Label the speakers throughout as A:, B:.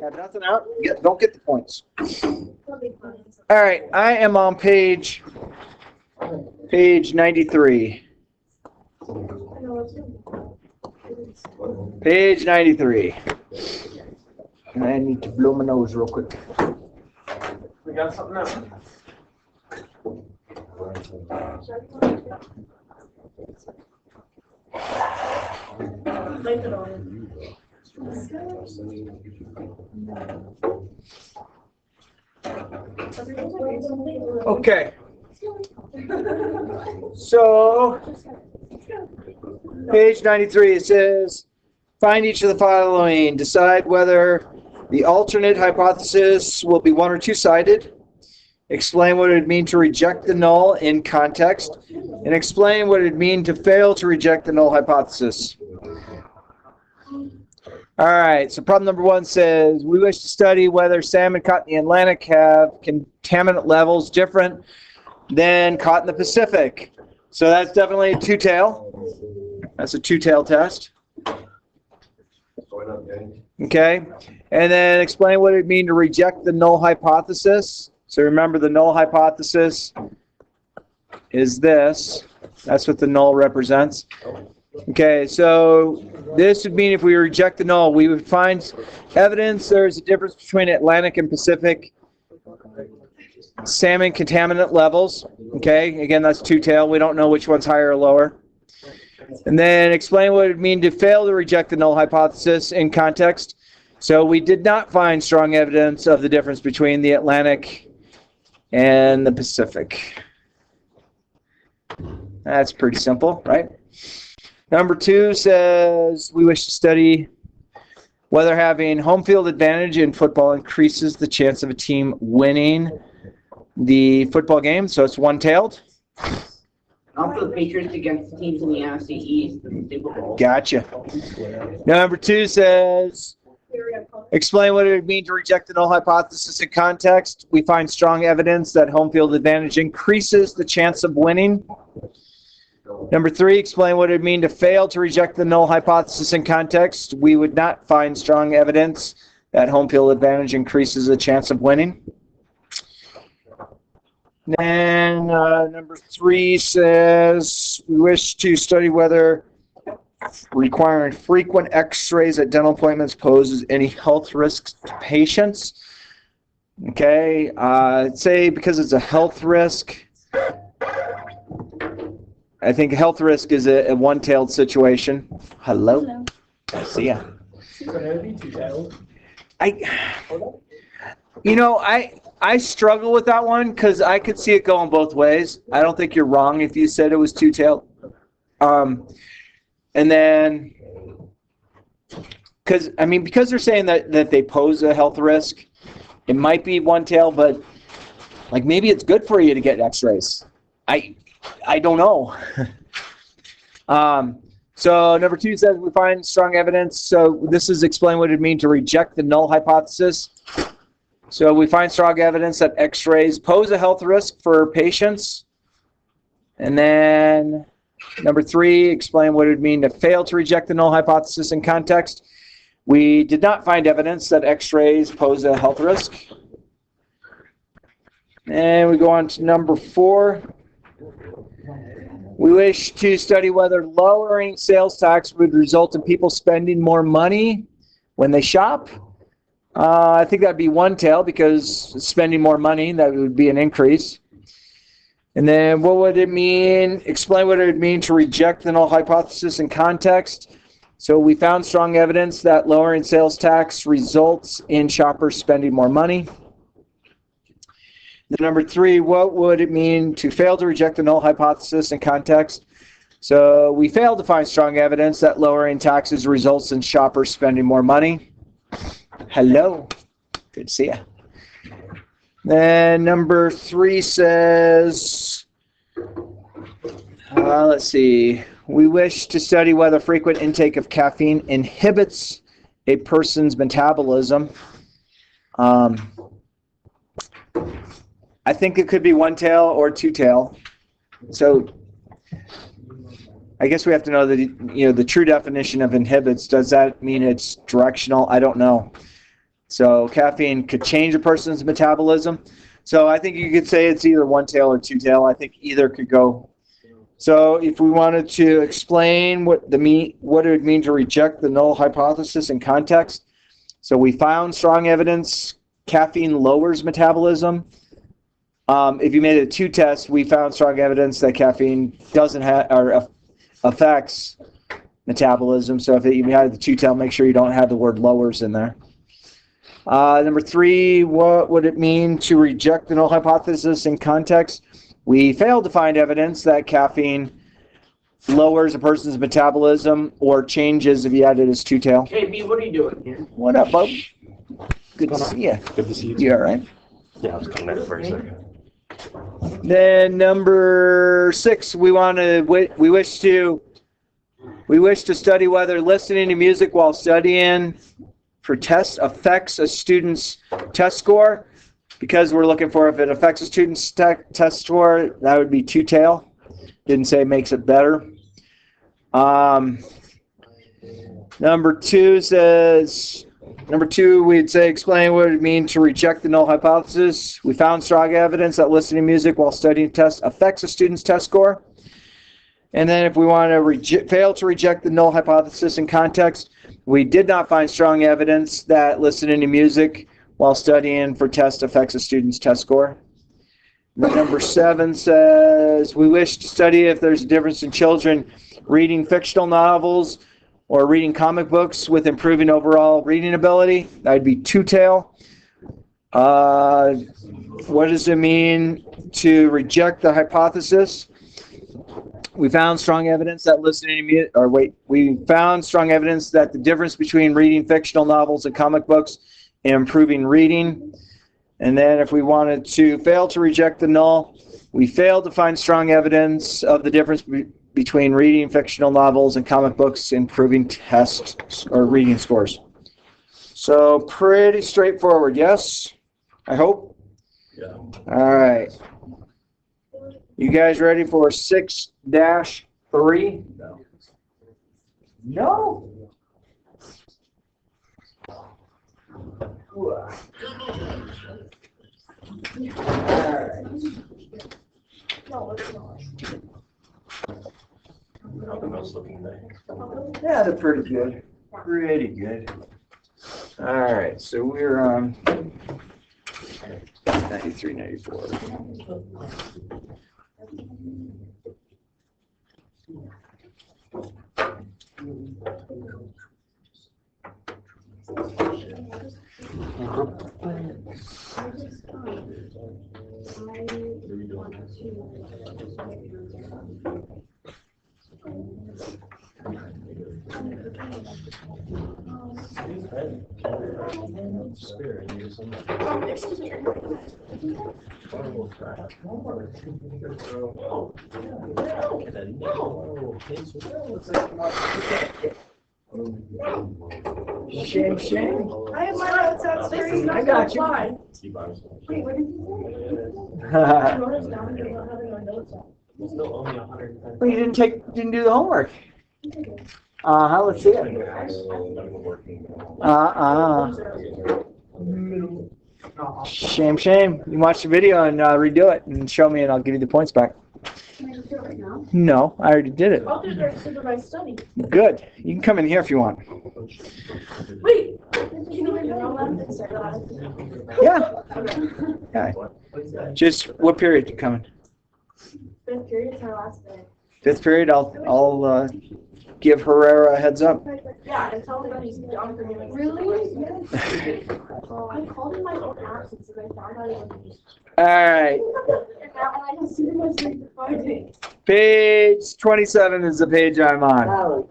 A: Have nothing out? Don't get the points. All right, I am on page 93. Page 93. And I need to blow my nose real quick.
B: We got something else.
A: Okay. So, page 93, it says, find each of the following. Decide whether the alternate hypothesis will be one or two-sided. Explain what it would mean to reject the null in context. And explain what it would mean to fail to reject the null hypothesis. All right, so problem number 1 says, we wish to study whether salmon caught in the Atlantic have contaminant levels different than caught in the Pacific. So that's definitely a two-tail. That's a two-tail test. Okay, and then explain what it would mean to reject the null hypothesis. So remember, the null hypothesis is this. That's what the null represents. Okay, so this would mean if we reject the null, we would find evidence there's a difference between Atlantic and Pacific salmon contaminant levels. Okay, again, that's two-tail. We don't know which one's higher or lower. And then explain what it would mean to fail to reject the null hypothesis in context. So we did not find strong evidence of the difference between the Atlantic and the Pacific. That's pretty simple, right? Number 2 says we wish to study whether having home field advantage in football increases the chance of a team winning the football game. So it's one-tailed.
C: Also, the Patriots against teams in the NFC East in the Super Bowl.
A: Gotcha. Number 2 says explain what it would mean to reject the null hypothesis in context. We find strong evidence that home field advantage increases the chance of winning. Number 3, explain what it would mean to fail to reject the null hypothesis in context. We would not find strong evidence that home field advantage increases the chance of winning. Then number 3 says we wish to study whether requiring frequent x-rays at dental appointments poses any health risks to patients. Okay, say because it's a health risk, I think health risk is a one-tailed situation. Hello. See ya. I struggle with that one because I could see it going both ways. I don't think you're wrong if you said it was two-tailed. And then, because they're saying that they pose a health risk, it might be one-tailed, but like maybe it's good for you to get x-rays. I don't know. So number 2 says we find strong evidence. So this is explain what it would mean to reject the null hypothesis. So we find strong evidence that x-rays pose a health risk for patients. And then number 3, explain what it would mean to fail to reject the null hypothesis in context. We did not find evidence that x-rays pose a health risk. And we go on to number 4. We wish to study whether lowering sales tax would result in people spending more money when they shop. I think that'd be one-tail because spending more money, that would be an increase. And then what would it mean? Explain what it would mean to reject the null hypothesis in context. So we found strong evidence that lowering sales tax results in shoppers spending more money. Then number 3, what would it mean to fail to reject the null hypothesis in context? So we failed to find strong evidence that lowering taxes results in shoppers spending more money. Hello. Good to see you. Then number 3 says, let's see. We wish to study whether frequent intake of caffeine inhibits a person's metabolism. I think it could be one-tail or two-tail. So I guess we have to know the true definition of inhibits. Does that mean it's directional? I don't know. So caffeine could change a person's metabolism. So I think you could say it's either one tail or two tail. I think either could go. So if we wanted to explain what it would mean to reject the null hypothesis in context, so we found strong evidence caffeine lowers metabolism. If you made it a two test, we found strong evidence that caffeine doesn't have or affects metabolism. So if you had the two tail, make sure you don't have the word lowers in there. Number 3, what would it mean to reject the null hypothesis in context? We failed to find evidence that caffeine lowers a person's metabolism or changes if you had it as two tail.
C: KB, what are you doing here?
A: What up, bub? Good to see you.
B: Good to see you.
A: You all right?
B: Yeah, I was coming in for a second.
A: Then number 6, we wish to study whether listening to music while studying for tests affects a student's test score. Because we're looking for if it affects a student's test score, that would be two tail. Didn't say it makes it better. Number 2 says. Number 2, we'd say explain what it would mean to reject the null hypothesis. We found strong evidence that listening to music while studying tests affects a student's test score. And then if we want to fail to reject the null hypothesis in context, we did not find strong evidence that listening to music while studying for tests affects a student's test score. Number 7 says we wish to study if there's a difference in children reading fictional novels or reading comic books with improving overall reading ability. That would be two tail. What does it mean to reject the hypothesis? We found strong evidence that we found strong evidence that the difference between reading fictional novels and comic books and improving reading. And then if we wanted to fail to reject the null, we failed to find strong evidence of the difference between reading fictional novels and comic books, improving tests or reading scores. So pretty straightforward, yes? I hope?
B: Yeah.
A: All right. You guys ready for 6-3? No. All right.
B: How the notes looking there?
A: Yeah, they're pretty good. Pretty good. All right, so we're on 93, 94. Shame.
D: I have my notes out screen.
A: I got you.
D: Wait, what did you say? I wrote us down and don't have my notes out.
A: Well, you didn't do the homework. Let's see it. Shame. You watch the video and redo it and show me and I'll give you the points back.
D: Can I just do it right now?
A: No, I already did it.
D: I'll do the supervised study.
A: Good. You can come in here if you want.
D: Wait! Can you hear me all that?
A: Yeah. Yeah. Just what period you coming?
D: Fifth period's our last day.
A: 5th period. I'll give Herrera a heads up.
D: Yeah, and tell him that he's on for me. Really? Yes. Well, I called him my own absence and I found out it was
A: All right.
D: and I can see my sleep for 5 days.
A: Page 27 is the page I'm on.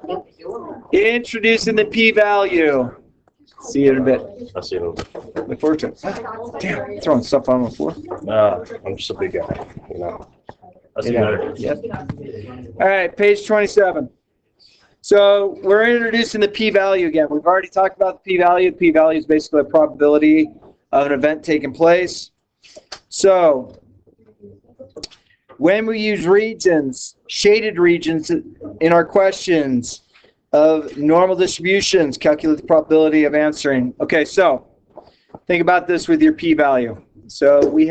A: Introducing the p-value. See you in a bit.
B: I see them.
A: Look forward to it. Damn, throwing stuff on the floor.
B: I'm just a big guy, you know. I see
A: Yeah.
B: better.
A: Yep. All right, page 27. So we're introducing the p-value again. We've already talked about the p-value. The p-value is basically a probability of an event taking place. So when we use regions, shaded regions in our questions of normal distributions, calculate the probability of answering. Okay, so think about this with your p-value. So we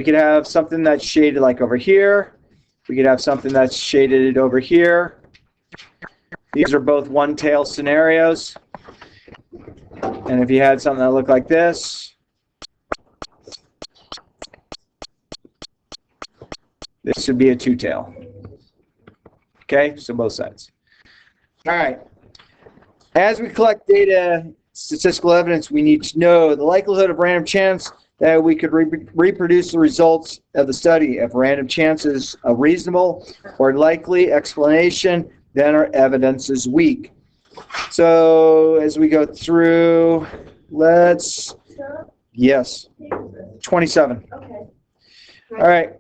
A: could have something that's shaded like over here. We could have something that's shaded over here. These are both one-tail scenarios. And if you had something that looked like this, this would be a two-tail. Okay, so both sides. All right. As we collect data, statistical evidence, we need to know the likelihood of random chance that we could reproduce the results of the study. If random chance is a reasonable or likely explanation, then our evidence is weak. So as we go through, yes, 27.
D: Okay.
A: All right.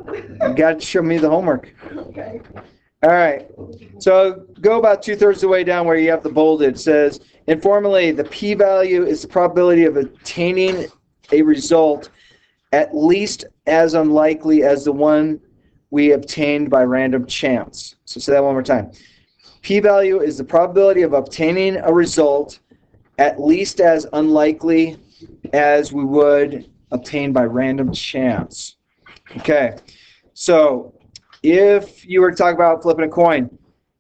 A: You got to show me the homework.
D: Okay.
A: All right. So go about 2/3 of the way down where you have the bolded. It says, informally, the p-value is the probability of attaining a result at least as unlikely as the one we obtained by random chance. So say that one more time. P-value is the probability of obtaining a result at least as unlikely as we would obtain by random chance. Okay. So if you were to talk about flipping a coin,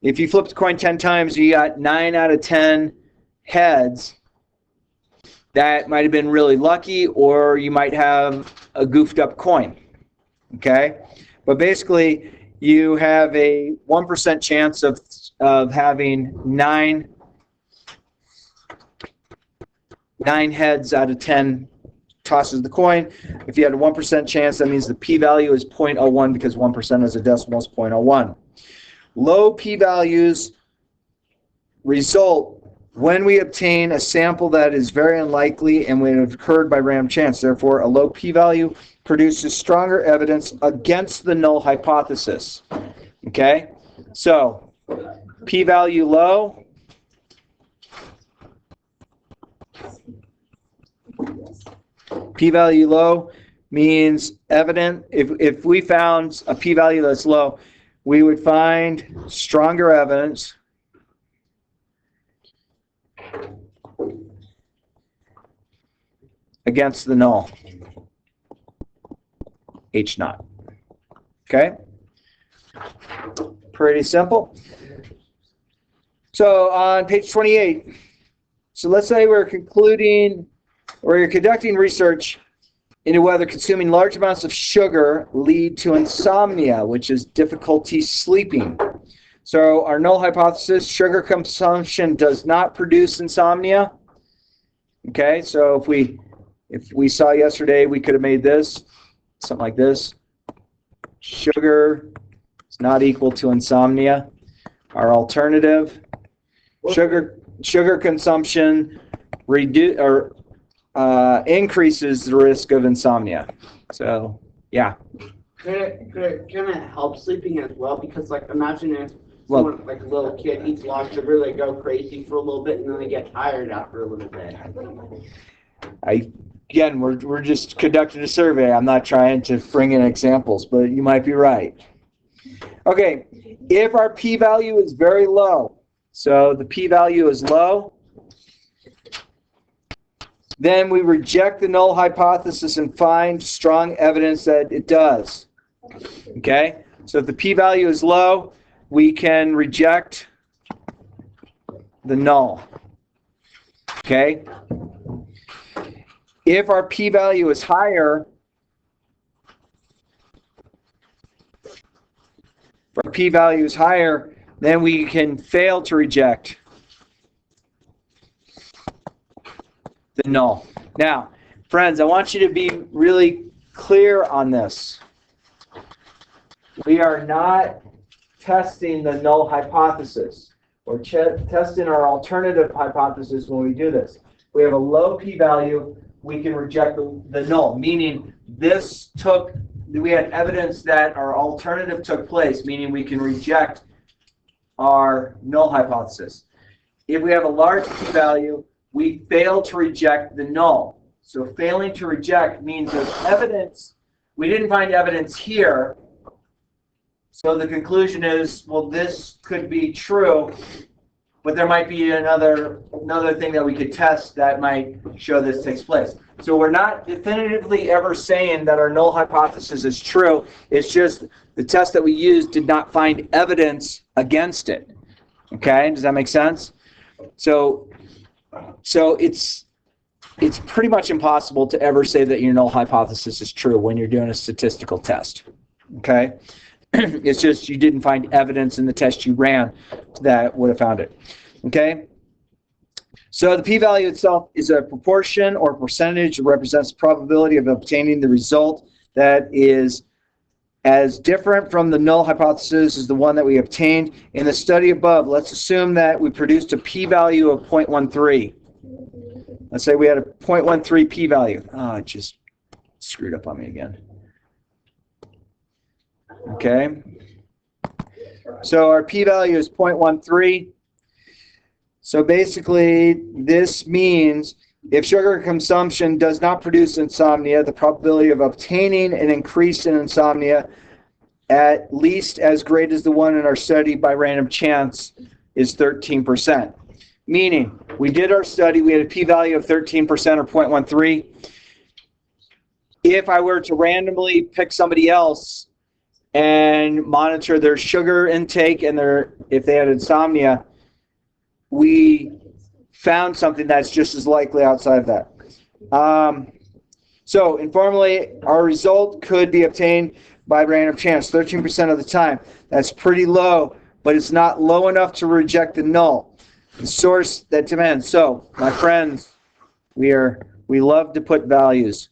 A: if you flipped a coin 10 times, you got 9 out of 10 heads. That might have been really lucky, or you might have a goofed up coin. Okay? But basically, you have a 1% chance of having 9 heads out of 10 tosses the coin. If you had a 1% chance, that means the p-value is 0.01 because 1% is a decimal, is 0.01. Low p-values result when we obtain a sample that is very unlikely and when it occurred by random chance. Therefore, a low p-value produces stronger evidence against the null hypothesis. Okay? So, p-value low. P-value low means evident. If we found a p-value that's low, we would find stronger evidence against the null. H naught. Okay? Pretty simple. So on page 28, so let's say we're conducting research into whether consuming large amounts of sugar lead to insomnia, which is difficulty sleeping. So our null hypothesis, sugar consumption does not produce insomnia. Okay, so if we saw yesterday, we could have made this, something like this. Sugar is not equal to insomnia. Our alternative, sugar consumption increases the risk of insomnia. So, yeah.
C: Can it help sleeping as well? Because, like, imagine if someone, like a little kid eats a lot of sugar, they go crazy for a little bit, and then they get tired after a little bit.
A: Again, we're just conducting a survey. I'm not trying to bring in examples, but you might be right. Okay, if our p-value is very low, so the p-value is low, then we reject the null hypothesis and find strong evidence that it does. Okay? So if the p-value is low, we can reject the null. Okay? If our p-value is higher, then we can fail to reject the null. Now, friends, I want you to be really clear on this. We are not testing the null hypothesis. We're testing our alternative hypothesis when we do this. We have a low p-value, we can reject the null, meaning we had evidence that our alternative took place, meaning we can reject our null hypothesis. If we have a large p-value, we fail to reject the null. So failing to reject means there's evidence. We didn't find evidence here. So the conclusion is, well, this could be true, but there might be another thing that we could test that might show this takes place. So we're not definitively ever saying that our null hypothesis is true. It's just the test that we used did not find evidence against it. Okay, does that make sense? So it's pretty much impossible to ever say that your null hypothesis is true when you're doing a statistical test. Okay, it's just you didn't find evidence in the test you ran that would have found it. Okay. So the p-value itself is a proportion or percentage that represents the probability of obtaining the result that is as different from the null hypothesis as the one that we obtained. In the study above, let's assume that we produced a p-value of 0.13. Let's say we had a 0.13 p-value. Oh, it just screwed up on me again. Okay. So our p-value is 0.13. So basically, this means if sugar consumption does not produce insomnia, the probability of obtaining an increase in insomnia at least as great as the one in our study by random chance is 13%. Meaning, we did our study, we had a p-value of 13% or 0.13. If I were to randomly pick somebody else and monitor their sugar intake and if they had insomnia, we found something that's just as likely outside of that. So informally, our result could be obtained by random chance 13% of the time. That's pretty low, but it's not low enough to reject the null. The source that demands. So, my friends, we love to put values.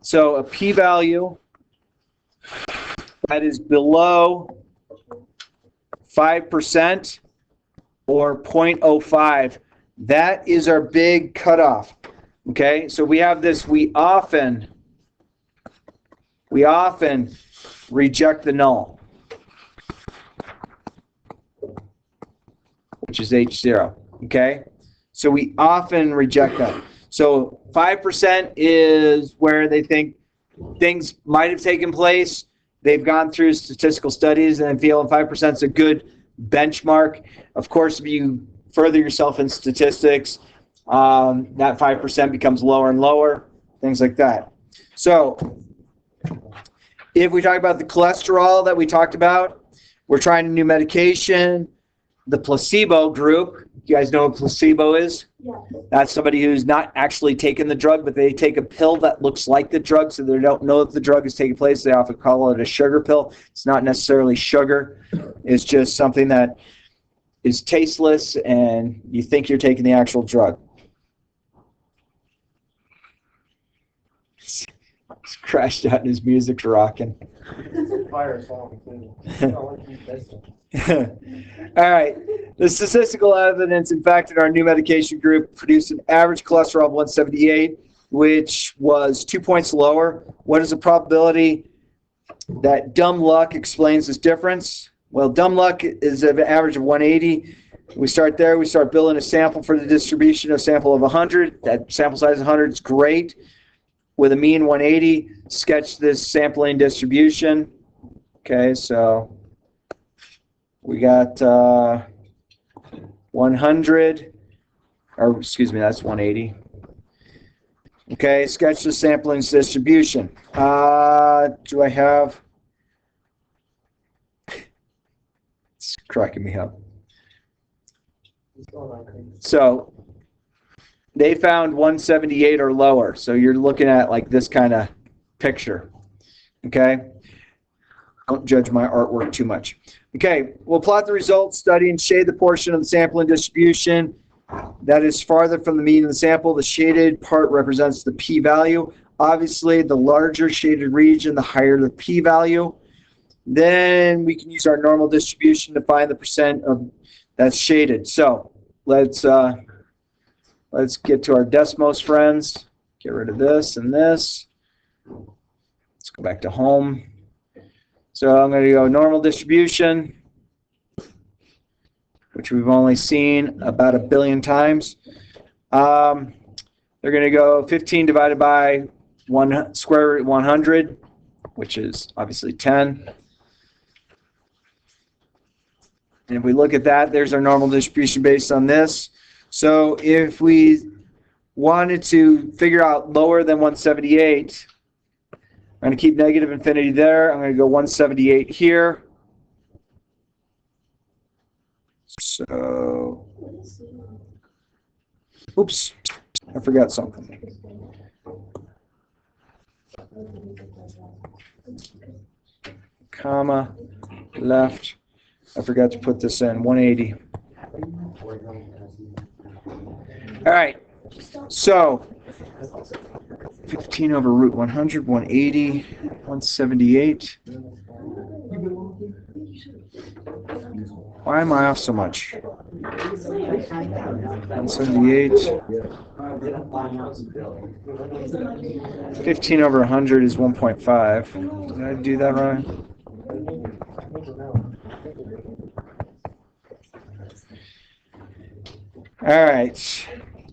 A: So a p-value that is below 5% or 0.05, that is our big cutoff. Okay, so we have this, we often reject the null, which is H0. Okay, so we often reject that. So 5% is where they think things might have taken place. They've gone through statistical studies and feel 5% is a good benchmark. Of course, if you further yourself in statistics, that 5% becomes lower and lower, things like that. So if we talk about the cholesterol that we talked about, we're trying a new medication. The placebo group, you guys know what placebo is?
D: Yeah.
A: That's somebody who's not actually taking the drug, but they take a pill that looks like the drug, so they don't know if the drug is taking place. They often call it a sugar pill. It's not necessarily sugar. It's just something that is tasteless, and you think you're taking the actual drug. He's crashed out and his music's rocking.
B: Fire song.
A: All right. The statistical evidence, in fact, in our new medication group produced an average cholesterol of 178, which was 2 points lower. What is the probability that dumb luck explains this difference? Well, dumb luck is an average of 180. We start there. We start building a sample for the distribution, a sample of 100. That sample size of 100 is great. With a mean 180, sketch this sampling distribution. Okay, so we got 100, or excuse me, that's 180. Okay, sketch the sampling distribution. Do I have? It's cracking me up. So they found 178 or lower. So you're looking at like this kind of picture. Okay? Don't judge my artwork too much. Okay, we'll plot the results, study and shade the portion of the sampling distribution that is farther from the mean of the sample. The shaded part represents the p-value. Obviously, the larger shaded region, the higher the p-value. Then we can use our normal distribution to find the percent of that's shaded. So let's get to our Desmos friends. Get rid of this and this. Let's go back to home. So I'm going to go normal distribution, which we've only seen about 1 billion times. They're going to go 15 divided by square root 100, which is obviously 10. And if we look at that, there's our normal distribution based on this. So if we wanted to figure out lower than 178, I'm going to keep negative infinity there. I'm going to go 178 here. So, oops, I forgot something. Comma, left. I forgot to put this in, 180. All right, so 15 over root 100, 180, 178. Why am I off so much? 178. 15 over 100 is 1.5. Did I do that wrong? All right.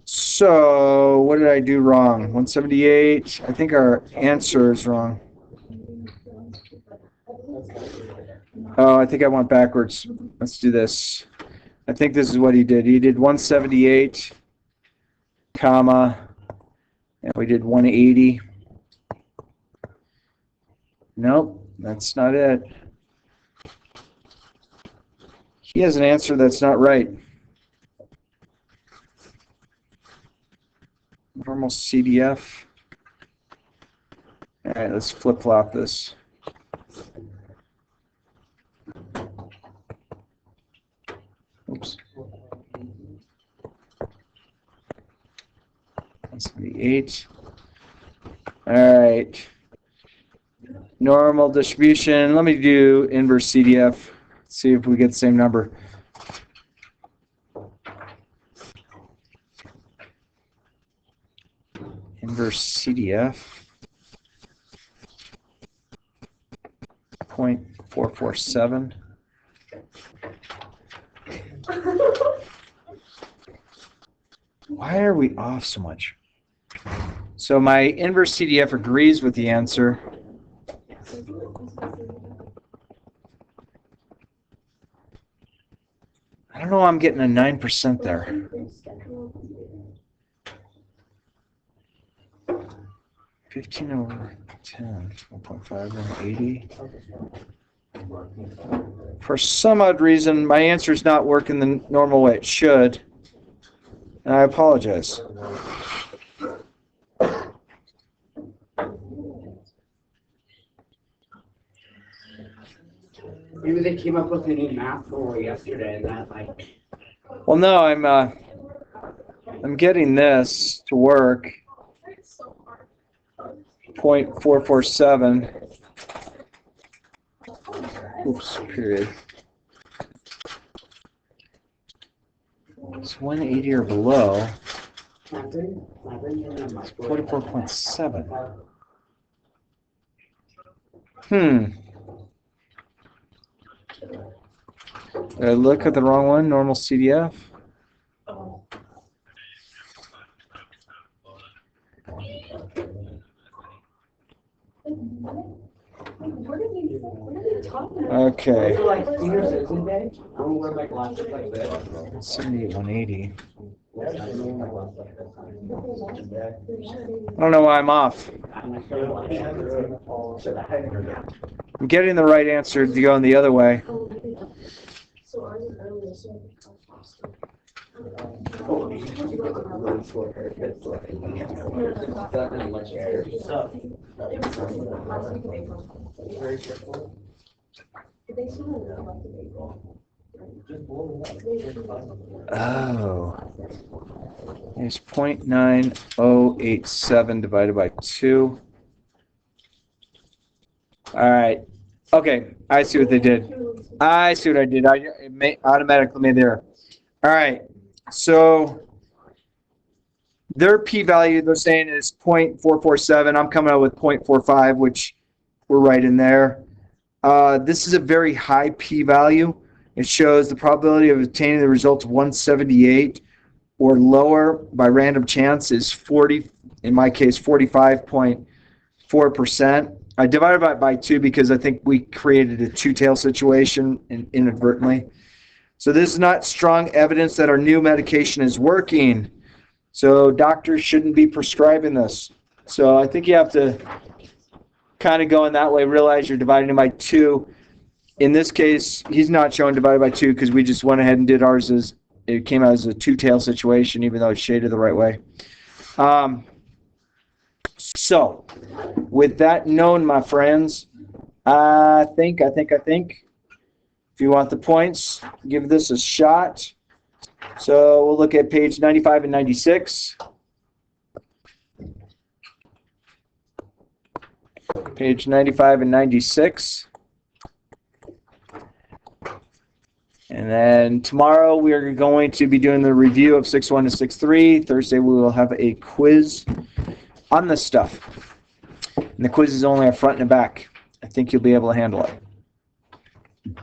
A: So what did I do wrong? 178. I think our answer is wrong. Oh, I think I went backwards. Let's do this. I think this is what he did. He did 178, comma, and we did 180. Nope, that's not it. He has an answer that's not right. Normal CDF. All right, let's flip-flop this. Oops. 178. All right. Normal distribution. Let me do inverse CDF. See if we get the same number. Inverse CDF. 0.447. Why are we off so much? So my inverse CDF agrees with the answer. I don't know why I'm getting a 9% there. 15 over 10, 1.5, 180. For some odd reason, my answer is not working the normal way it should. And I apologize.
C: Maybe they came up with a new math rule yesterday and that like.
A: Well, no, I'm getting this to work. 0.447. Oops, period. It's 180 or below. 44.7. Did I look at the wrong one? Normal CDF? Okay. 78, 180. I don't know why I'm off. I'm getting the right answer to go in the other way. Oh. It's 0.9087 divided by 2. All right. Okay. I see what they did. I see what I did. It automatically made the error. All right. So their p-value, they're saying, is 0.447. I'm coming out with 0.45, which we're right in there. This is a very high p-value. It shows the probability of obtaining the result of 178 or lower by random chance is 40, in my case, 45.4%. I divided by 2 because I think we created a two-tail situation inadvertently. So this is not strong evidence that our new medication is working. So doctors shouldn't be prescribing this. So I think you have to kind of go in that way, realize you're dividing it by 2. In this case, he's not showing divided by 2 because we just went ahead and did ours as it came out as a 2-tail situation, even though it's shaded the right way. So with that known, my friends, I think, if you want the points, give this a shot. So we'll look at page 95 and 96. Page 95 and 96. And then tomorrow we are going to be doing the review of 6.1 to 6.3. Thursday we will have a quiz on this stuff. And the quiz is only a front and a back. I think you'll be able to handle it.